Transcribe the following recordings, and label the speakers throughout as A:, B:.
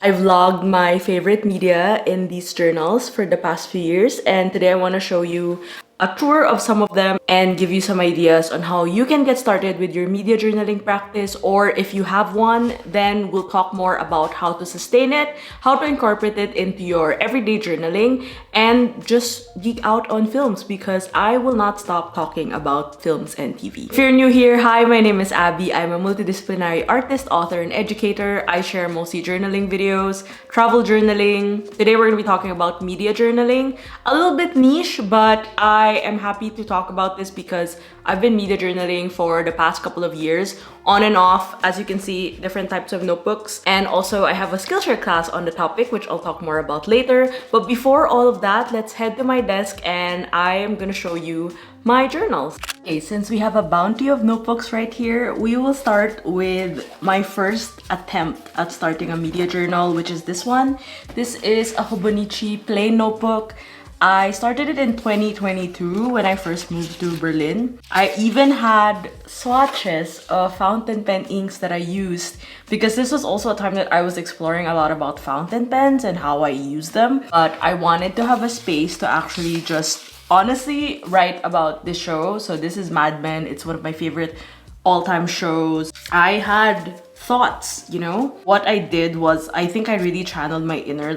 A: I vlogged my favorite media in these journals for the past few years, and today I want to show you a tour of some of them and give you some ideas on how you can get started with your media journaling practice, or if you have one, then we'll talk more about how to sustain it, how to incorporate it into your everyday journaling, and just geek out on films because I will not stop talking about films and TV. If you're new here, hi, my name is Abby. I'm a multidisciplinary artist, author, and educator. I share mostly journaling videos, travel journaling. Today we're going to be talking about media journaling. A little bit niche, but I am happy to talk about this because I've been media journaling for the past couple of years, on and off. As you can see, different types of notebooks. And also I have a Skillshare class on the topic, which I'll talk more about later. But before all of that, let's head to my desk and I am gonna show you my journals. Okay, since we have a bounty of notebooks right here, we will start with my first attempt at starting a media journal, which is this one. This is a Hobonichi plain notebook. I started it in 2022 when I first moved to Berlin. I even had swatches of fountain pen inks that I used because this was also a time that I was exploring a lot about fountain pens and how I use them. But I wanted to have a space to actually just honestly write about this show. So this is Mad Men. It's one of my favorite all-time shows. I had thoughts, you know? What I did was, I think I really channeled my inner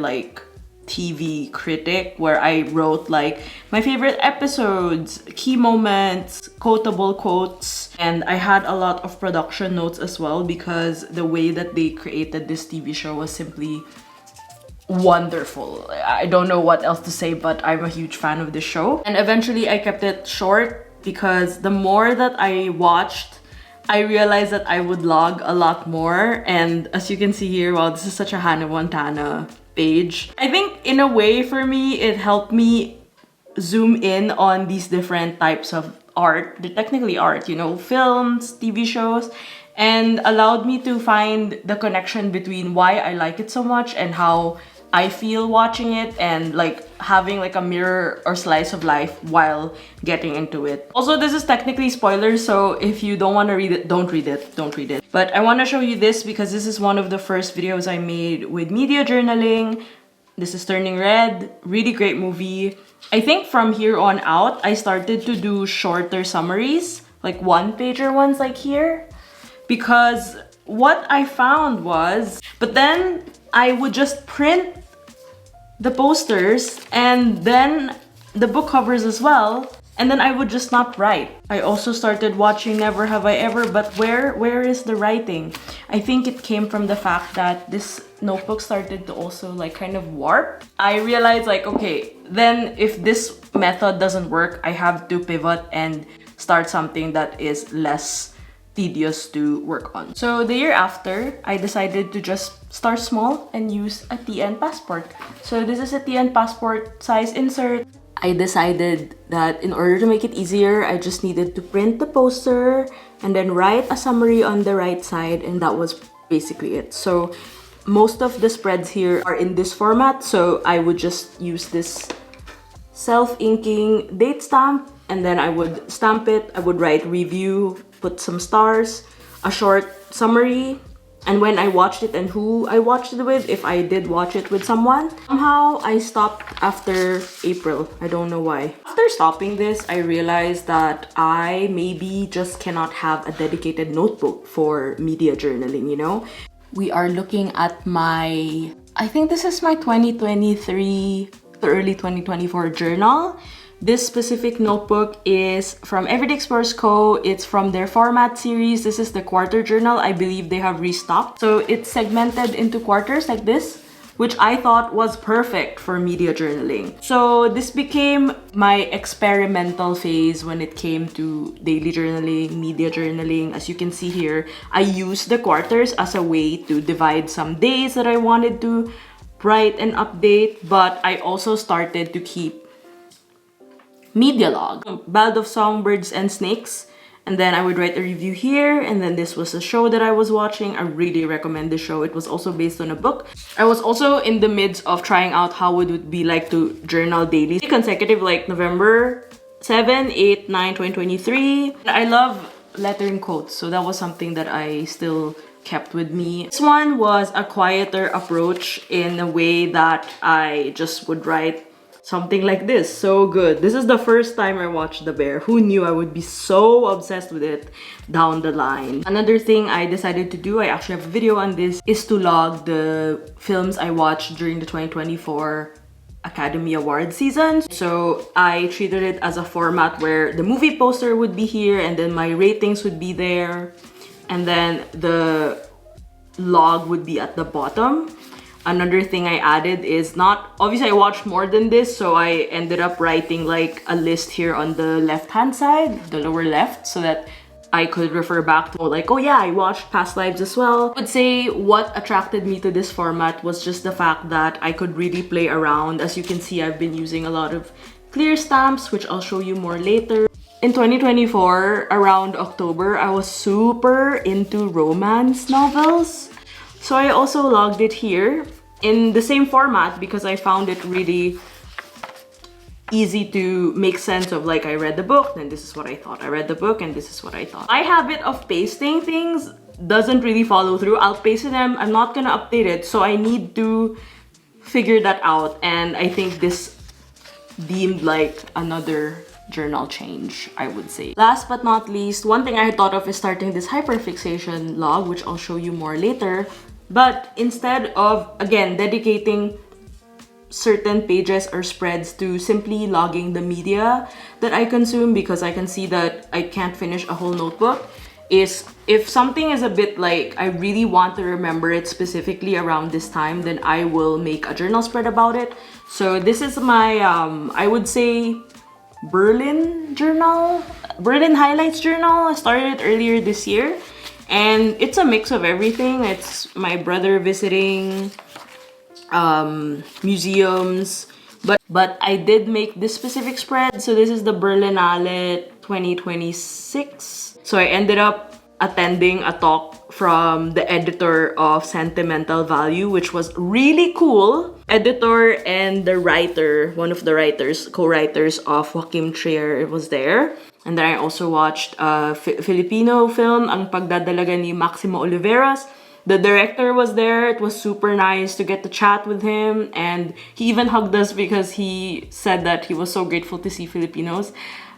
A: TV critic, where I wrote my favorite episodes, key moments, quotable quotes, and I had a lot of production notes as well because the way that they created this TV show was simply wonderful. I don't know what else to say, but I'm a huge fan of this show. And eventually I kept it short because the more that I watched, I realized that I would log a lot more. And as you can see here, wow, this is such a Hannah Montana page. I think in a way for me, it helped me zoom in on these different types of art, technically art, you know, films, TV shows, and allowed me to find the connection between why I like it so much and how I feel watching it, and having a mirror or slice of life while getting into it. Also, this is technically spoilers, so if you don't want to read it, don't read it. But I want to show you this because this is one of the first videos I made with media journaling. This is Turning Red, really great movie. I think from here on out, I started to do shorter summaries, like one-pager ones like here, because what I found was, but then I would just print the posters and then the book covers as well, and then I would just not write. I also started watching Never Have I Ever, but where is the writing? I think it came from the fact that this notebook started to also kind of warp. I realized okay, then if this method doesn't work, I have to pivot and start something that is less tedious to work on. So the year after, I decided to just start small and use a TN passport. So this is a TN passport size insert. I decided that in order to make it easier, I just needed to print the poster and then write a summary on the right side, and that was basically it. So most of the spreads here are in this format, so I would just use this self-inking date stamp, and then I would stamp it. I would write review, put some stars, a short summary, and when I watched it and who I watched it with, if I did watch it with someone. Somehow I stopped after April. I don't know why. After stopping this, I realized that I maybe just cannot have a dedicated notebook for media journaling, you know? We are looking at I think this is my 2023 to early 2024 journal. This specific notebook is from Everyday Explorers Co. It's from their format series. This is the quarter journal. I believe they have restocked. So it's segmented into quarters like this, which I thought was perfect for media journaling. So this became my experimental phase when it came to daily journaling, media journaling. As you can see here, I used the quarters as a way to divide some days that I wanted to write and update, but I also started to keep media log, Ballad of Songbirds and Snakes, and then I would write a review here, and then this was a show that I was watching. I really recommend this show. It was also based on a book. I was also in the midst of trying out how it would be like to journal daily, consecutive, like November 7, 8, 9, 2023. I love lettering quotes, so that was something that I still kept with me. This one was a quieter approach in a way that I just would write something like this. So good. This is the first time I watched The Bear. Who knew I would be so obsessed with it down the line? Another thing I decided to do, I actually have a video on this, is to log the films I watched during the 2024 Academy Award season. So I treated it as a format where the movie poster would be here and then my ratings would be there. And then the log would be at the bottom. Another thing I added is obviously I watched more than this, so I ended up writing like a list here on the left-hand side, the lower left, so that I could refer back to like, oh yeah, I watched past lives as well. I would say what attracted me to this format was just the fact that I could really play around. As you can see, I've been using a lot of clear stamps, which I'll show you more later. In 2024, around October, I was super into romance novels. So I also logged it here in the same format because I found it really easy to make sense of, like, I read the book, then this is what I thought. I read the book and this is what I thought. My habit of pasting things doesn't really follow through. I'll paste them, I'm not gonna update it, so I need to figure that out. And I think this deemed like another journal change, I would say. Last but not least, one thing I had thought of is starting this hyperfixation log, which I'll show you more later. But instead of, again, dedicating certain pages or spreads to simply logging the media that I consume, because I can see that I can't finish a whole notebook, is if something is a bit like, I really want to remember it specifically around this time, then I will make a journal spread about it. So this is my, I would say, Berlin journal, Berlin highlights journal. I started it earlier this year. And it's a mix of everything. It's my brother visiting museums, but I did make this specific spread. So this is the Berlinale 2026. So I ended up attending a talk from the editor of Sentimental Value, which was really cool. Editor and the writer, one of the writers, co-writers of Joaquim Trier, was there. And then I also watched a Filipino film, Ang Pagdadalaga ni Maximo Oliveras. The director was there. It was super nice to get to chat with him. And he even hugged us because he said that he was so grateful to see Filipinos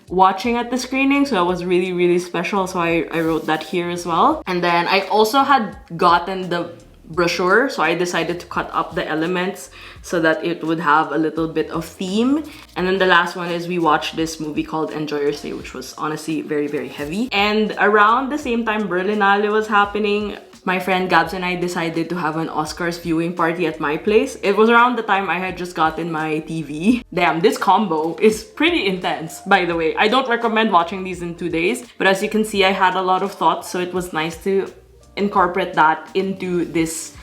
A: watching at the screening. So it was really, really special. So I wrote that here as well. And then I also had gotten the brochure, so I decided to cut up the elements so that it would have a little bit of theme. And then the last one is we watched this movie called Enjoy Your Stay, which was honestly very, very heavy. And around the same time Berlinale was happening, my friend Gabs and I decided to have an Oscars viewing party at my place. It was around the time I had just gotten my TV. Damn, this combo is pretty intense, by the way. I don't recommend watching these in 2 days, but as you can see, I had a lot of thoughts, so it was nice to incorporate that into this,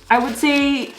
A: I would say,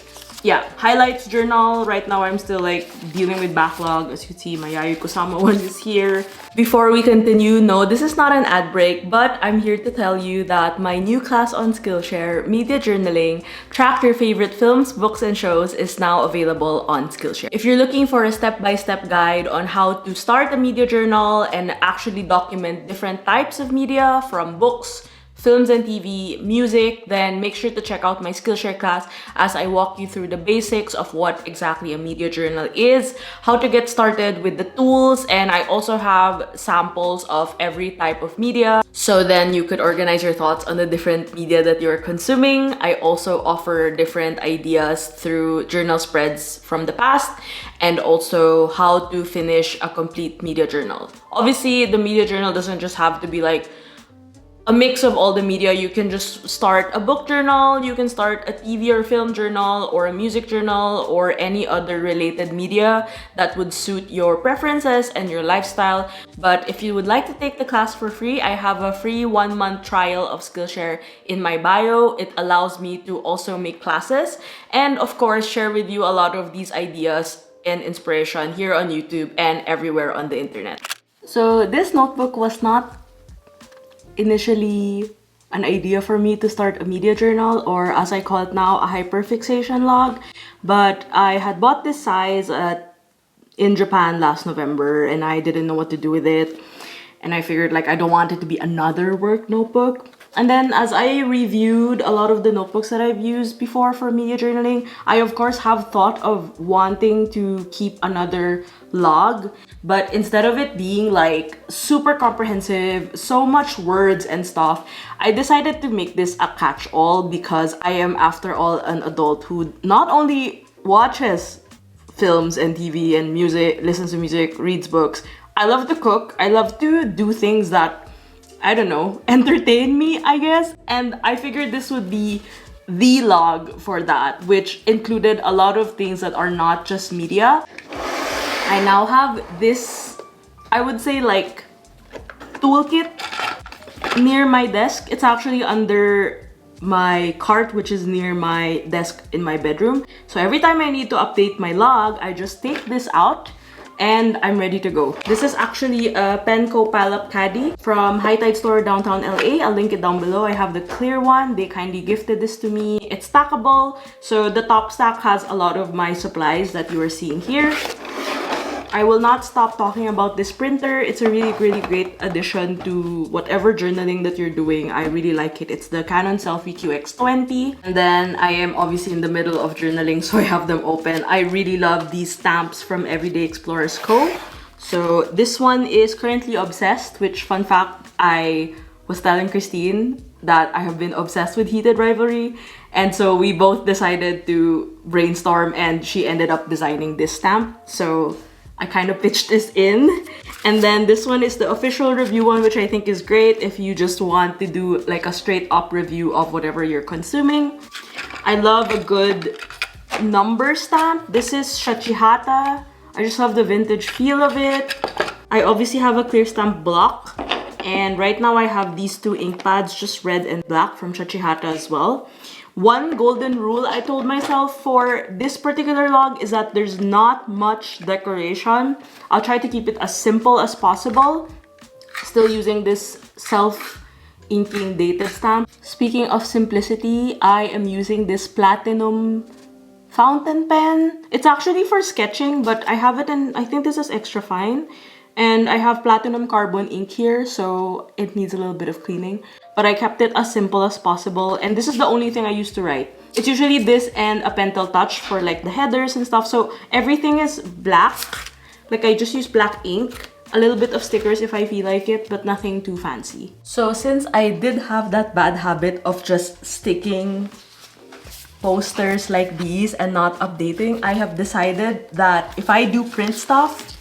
A: yeah, highlights journal. Right now I'm still like dealing with backlog. As you can see, my Yayu Kusama one is here. Before we continue, no, this is not an ad break, but I'm here to tell you that my new class on Skillshare, Media Journaling, Track Your Favorite Films, Books, and Shows, is now available on Skillshare. If you're looking for a step-by-step guide on how to start a media journal and actually document different types of media, from books, films and TV, music, then make sure to check out my Skillshare class as I walk you through the basics of what exactly a media journal is, how to get started with the tools, and I also have samples of every type of media, so then you could organize your thoughts on the different media that you're consuming. I also offer different ideas through journal spreads from the past, and also how to finish a complete media journal. Obviously, the media journal doesn't just have to be like a mix of all the media. You can just start a book journal, you can start a TV or film journal, or a music journal, or any other related media that would suit your preferences and your lifestyle. But if you would like to take the class for free, I have a free 1-month trial of Skillshare in my bio. It allows me to also make classes and, of course, share with you a lot of these ideas and inspiration here on YouTube and everywhere on the internet. So this notebook was not initially an idea for me to start a media journal, or as I call it now, a hyperfixation log, but I had bought this size in Japan last November and I didn't know what to do with it, and I figured like I don't want it to be another work notebook. And then as I reviewed a lot of the notebooks that I've used before for media journaling, I of course have thought of wanting to keep another log, but instead of it being like super comprehensive, so much words and stuff, I decided to make this a catch-all because I am, after all, an adult who not only watches films and TV and music, listens to music, reads books. I love to cook. I love to do things that, I don't know, entertain me, I guess. And I figured this would be the log for that, which included a lot of things that are not just media. I now have this, I would say, like, toolkit near my desk. It's actually under my cart, which is near my desk in my bedroom. So every time I need to update my log, I just take this out and I'm ready to go. This is actually a Penco Pile-Up Caddy from High Tide Store downtown LA. I'll link it down below. I have the clear one. They kindly gifted this to me. It's stackable. So the top stack has a lot of my supplies that you are seeing here. I will not stop talking about this printer. It's a really, really great addition to whatever journaling that you're doing. I really like it. It's the Canon Selphy QX20. And then I am obviously in the middle of journaling, so I have them open. I really love these stamps from Everyday Explorers Co. So this one is currently obsessed, which, fun fact, I was telling Christine that I have been obsessed with Heated Rivalry. And so we both decided to brainstorm and she ended up designing this stamp. So I kind of pitched this in. And then this one is the official review one, which I think is great if you just want to do like a straight up review of whatever you're consuming. I love a good number stamp. This is Shachihata. I just love the vintage feel of it. I obviously have a clear stamp block. And right now I have these two ink pads, just red and black from Shachihata as well. One golden rule I told myself for this particular log is that there's not much decoration. I'll try to keep it as simple as possible. Still using this self-inking dated stamp. Speaking of simplicity, I am using this platinum fountain pen. It's actually for sketching, but I have it in, I think this is extra fine. And I have platinum carbon ink here, so it needs a little bit of cleaning. But I kept it as simple as possible. And this is the only thing I used to write. It's usually this and a Pentel Touch for like the headers and stuff. So everything is black. Like I just use black ink. A little bit of stickers if I feel like it, but nothing too fancy. So since I did have that bad habit of just sticking posters like these and not updating, I have decided that if I do print stuff,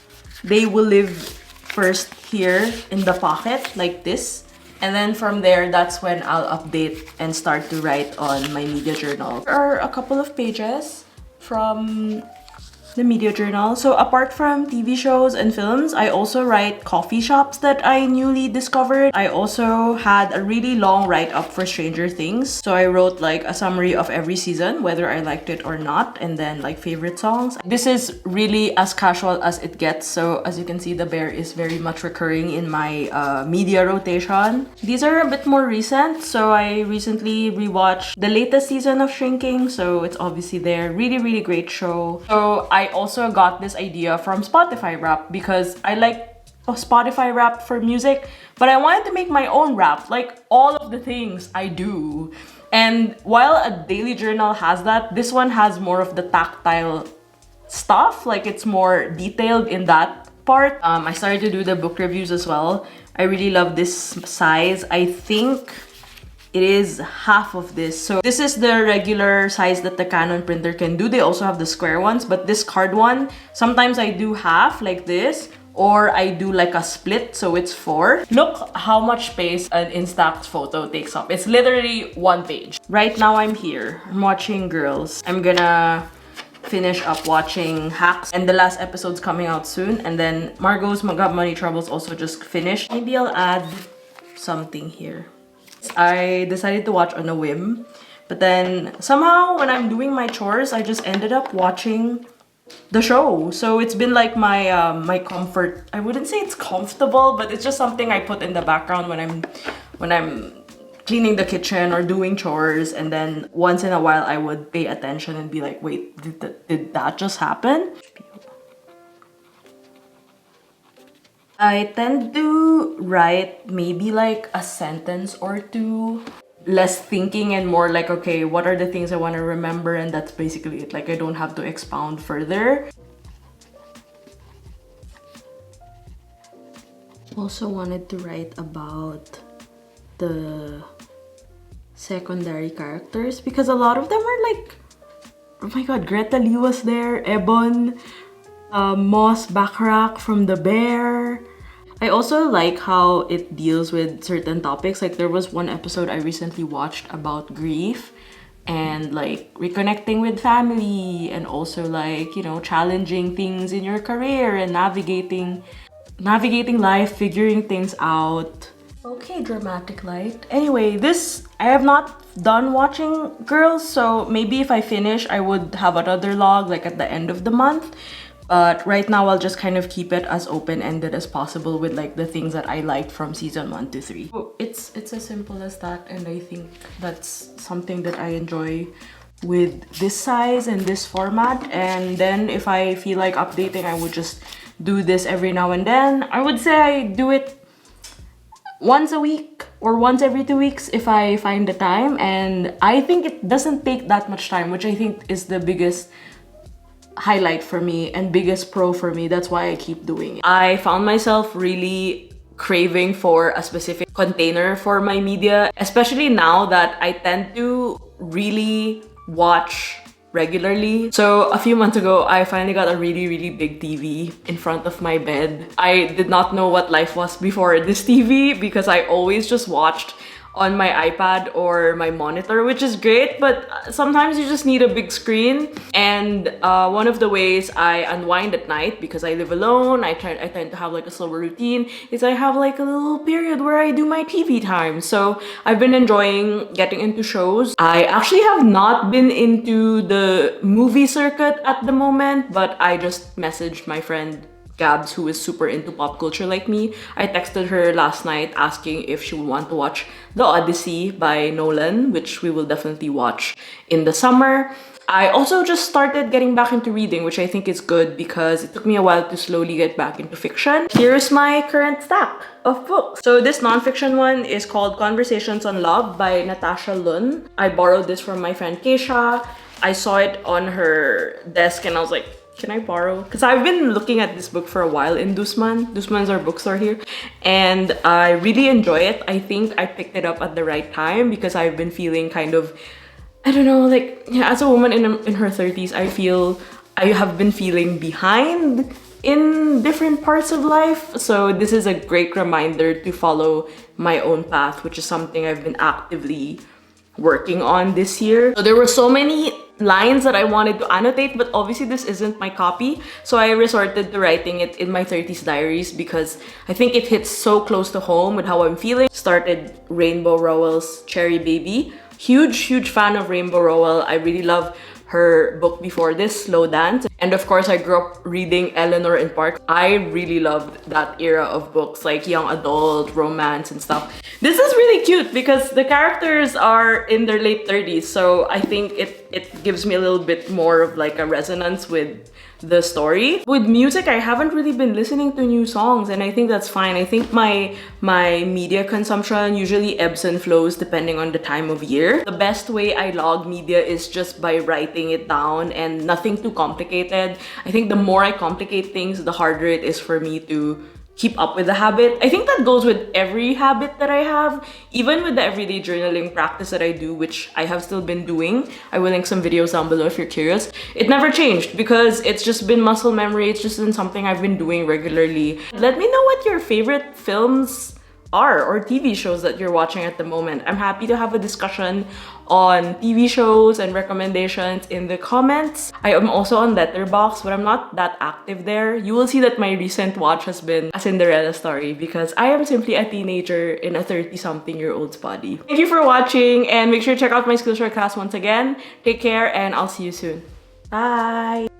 A: they will live first here in the pocket like this. And then from there, that's when I'll update and start to write on my media journal. There are a couple of pages from the media journal. So apart from TV shows and films, I also write coffee shops that I newly discovered. I also had a really long write-up for Stranger Things. So I wrote like a summary of every season, whether I liked it or not, and then like favorite songs. This is really as casual as it gets. So as you can see, the bear is very much recurring in my media rotation. These are a bit more recent. So I recently rewatched the latest season of Shrinking. So it's obviously there. Really, really great show. So I also got this idea from Spotify Wrap because I like Spotify Wrap for music, but I wanted to make my own wrap, like all of the things I do. And while a daily journal has that, this one has more of the tactile stuff, like it's more detailed in that part. I started to do the book reviews as well. I really love this size. I think it is half of this. So this is the regular size that the Canon printer can do. They also have the square ones, but this card one, sometimes I do half like this, or I do like a split, so it's 4. Look how much space an Instax photo takes up. It's literally 1 page. Right now I'm here, I'm watching Girls. I'm gonna finish up watching Hacks, and the last episode's coming out soon. And then Margot's Got Money Troubles also just finished. Maybe I'll add something here. I decided to watch on a whim, but then somehow when I'm doing my chores, I just ended up watching the show. So it's been like my my comfort. I wouldn't say it's comfortable, but it's just something I put in the background when I'm cleaning the kitchen or doing chores, and then once in a while I would pay attention and be like, wait, did that just happen? I tend to write maybe like a sentence or two, less thinking and more like, okay, what are the things I want to remember, and that's basically it. Like, I don't have to expound further. Also wanted to write about the secondary characters because a lot of them are like, oh my god, Greta Lee was there, Ebon, Moss Backrack from The Bear. I also like how it deals with certain topics. Like, there was one episode I recently watched about grief and like reconnecting with family, and also like, you know, challenging things in your career and navigating life, figuring things out. Okay, dramatic light. Anyway, this, I have not done watching Girls, so maybe if I finish, I would have another log like at the end of the month. But right now, I'll just kind of keep it as open-ended as possible with like the things that I liked from season 1 to 3. So it's as simple as that, and I think that's something that I enjoy with this size and this format. And then if I feel like updating, I would just do this every now and then. I would say I do it once a week or once every 2 weeks if I find the time, and I think it doesn't take that much time, which I think is the biggest highlight for me and biggest pro for me. That's why I keep doing it. I found myself really craving for a specific container for my media, especially now that I tend to really watch regularly. So a few months ago, I finally got a really big TV in front of my bed. I did not know what life was before this TV because I always just watched on my iPad or my monitor, which is great, but sometimes you just need a big screen. And one of the ways I unwind at night, because I live alone, I tend to have like a slower routine, is I have like a little period where I do my TV time. So I've been enjoying getting into shows. I actually have not been into the movie circuit at the moment, but I just messaged my friend Gabs, who is super into pop culture like me. I texted her last night asking if she would want to watch The Odyssey by Nolan, which we will definitely watch in the summer. I also just started getting back into reading, which I think is good because it took me a while to slowly get back into fiction. Here's my current stack of books. So this nonfiction one is called Conversations on Love by Natasha Lun. I borrowed this from my friend Keisha. I saw it on her desk and I was like, can I borrow? Because I've been looking at this book for a while in Dusman. Dusman's our bookstore here. And I really enjoy it. I think I picked it up at the right time because I've been feeling kind of, I don't know, like, yeah, as a woman in her 30s, I feel I have been feeling behind in different parts of life. So this is a great reminder to follow my own path, which is something I've been actively working on this year. So there were so many lines that I wanted to annotate, but obviously this isn't my copy, so I resorted to writing it in my 30s diaries because I think it hits so close to home with how I'm feeling. Started Rainbow Rowell's Cherry Baby. Huge fan of Rainbow Rowell. I really love her book before this, Slow Dance. And of course, I grew up reading Eleanor and Park. I really loved that era of books, like young adult, romance, and stuff. This is really cute because the characters are in their late 30s, so I think it gives me a little bit more of like a resonance with the story. With music, I haven't really been listening to new songs, and I think that's fine. I think my media consumption usually ebbs and flows depending on the time of year. The best way I log media is just by writing it down and nothing too complicated. I think the more I complicate things, the harder it is for me to keep up with the habit. I think that goes with every habit that I have, even with the everyday journaling practice that I do, which I have still been doing. I will link some videos down below if you're curious. It never changed because it's just been muscle memory. It's just been something I've been doing regularly. Let me know what your favorite films are or TV shows that you're watching at the moment. I'm happy to have a discussion on TV shows and recommendations in the comments. I am also on Letterboxd, but I'm not that active there. You will see that my recent watch has been A Cinderella Story because I am simply a teenager in a 30-something-year-old's body. Thank you for watching, and make sure to check out my Skillshare class once again. Take care, and I'll see you soon. Bye!